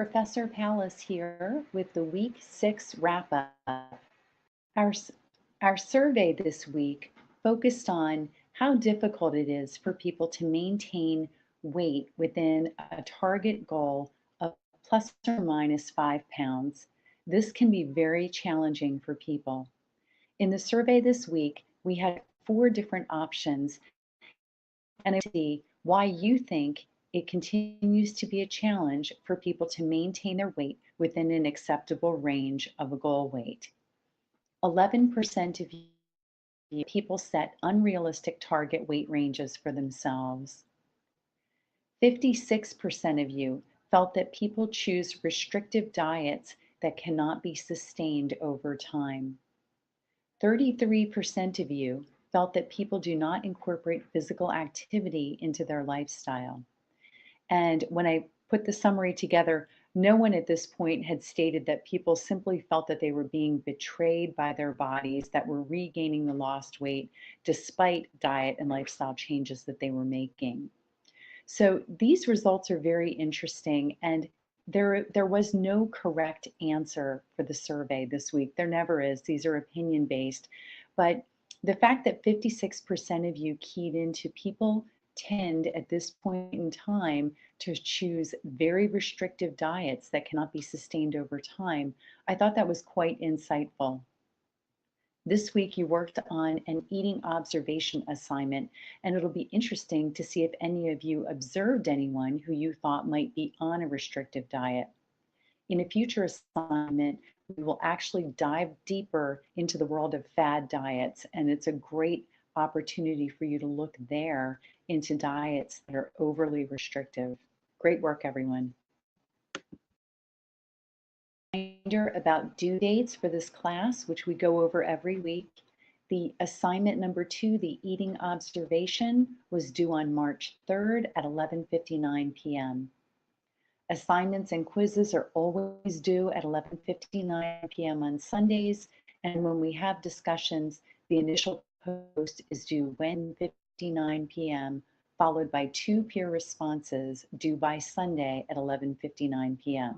Professor Pallas here with the Week 6 wrap-up. Our, our survey this week focused on how difficult it is for people to maintain weight within a target goal of plus or minus 5 pounds. This can be very challenging for people. In the survey this week, we had 4 different options, and I see why you think it continues to be a challenge for people to maintain their weight within an acceptable range of a goal weight. 11% of people set unrealistic target weight ranges for themselves. 56% of you felt that people choose restrictive diets that cannot be sustained over time. 33% of you felt that people do not incorporate physical activity into their lifestyle. And when I put the summary together, no one at this point had stated that people simply felt that they were being betrayed by their bodies, that were regaining the lost weight despite diet and lifestyle changes that they were making. So these results are very interesting, and there was no correct answer for the survey this week. There never is. These are opinion based. But the fact that 56% of you keyed into people tend at this point in time to choose very restrictive diets that cannot be sustained over time, I thought that was quite insightful. This week you worked on an eating observation assignment, and it'll be interesting to see if any of you observed anyone who you thought might be on a restrictive diet. In a future assignment, we will actually dive deeper into the world of fad diets, and it's a great opportunity for you to look there into diets that are overly restrictive. Great work, everyone. Reminder about due dates for this class, which we go over every week. The assignment number 2, the eating observation, was due on March 3rd at 11:59 p.m. Assignments and quizzes are always due at 11:59 p.m. on Sundays, and when we have discussions, the initial post is due Wednesday 11:59 p.m., followed by 2 peer responses due by Sunday at 11:59 p.m.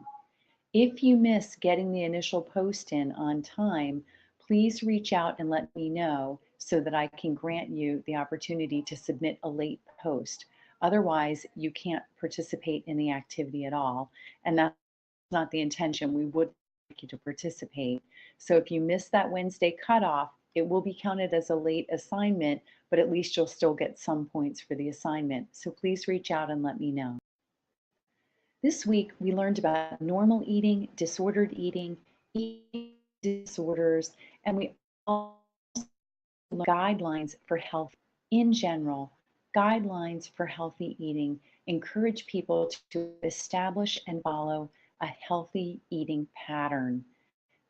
If you miss getting the initial post in on time, please reach out and let me know so that I can grant you the opportunity to submit a late post. Otherwise, you can't participate in the activity at all, and that's not the intention. We would like you to participate. So if you miss that Wednesday cutoff, it will be counted as a late assignment, but at least you'll still get some points for the assignment. So please reach out and let me know. This week, we learned about normal eating, disordered eating disorders, and we also learned guidelines for health in general. Guidelines for healthy eating encourage people to establish and follow a healthy eating pattern.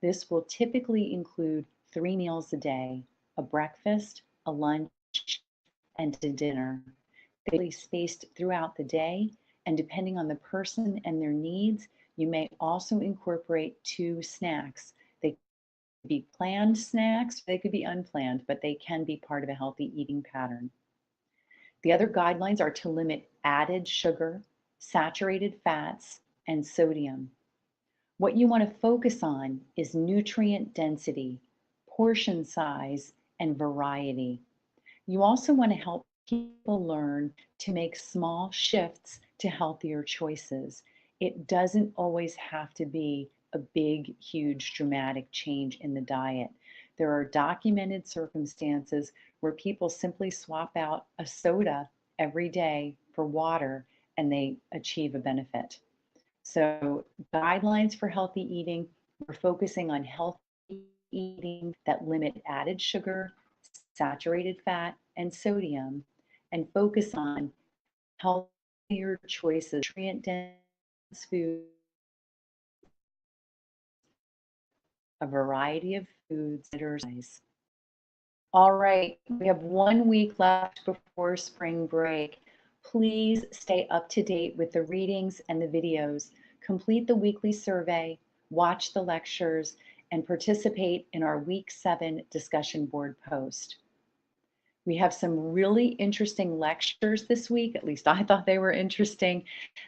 This will typically include 3 meals a day, a breakfast, a lunch, and a dinner. They'll be spaced throughout the day, and depending on the person and their needs, you may also incorporate 2 snacks. They could be planned snacks, they could be unplanned, but they can be part of a healthy eating pattern. The other guidelines are to limit added sugar, saturated fats, and sodium. What you want to focus on is nutrient density, portion size, and variety. You also want to help people learn to make small shifts to healthier choices. It doesn't always have to be a big, huge, dramatic change in the diet. There are documented circumstances where people simply swap out a soda every day for water and they achieve a benefit. So, guidelines for healthy eating, we're focusing on healthy eating that limit added sugar, saturated fat, and sodium, and focus on healthier choices, nutrient-dense foods, a variety of foods that are nice. All right, we have 1 week left before spring break. Please stay up to date with the readings and the videos. Complete the weekly survey, watch the lectures, and participate in our Week 7 discussion board post. We have some really interesting lectures this week, at least I thought they were interesting,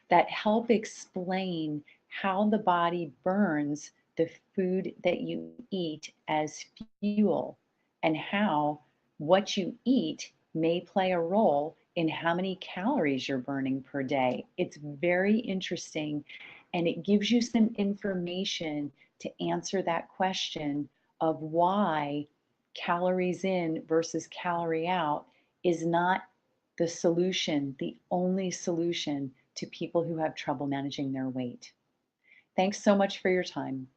that help explain how the body burns the food that you eat as fuel, and how what you eat may play a role in how many calories you're burning per day. It's very interesting, and it gives you some information to answer that question of why calories in versus calorie out is not the solution, the only solution to people who have trouble managing their weight. Thanks so much for your time.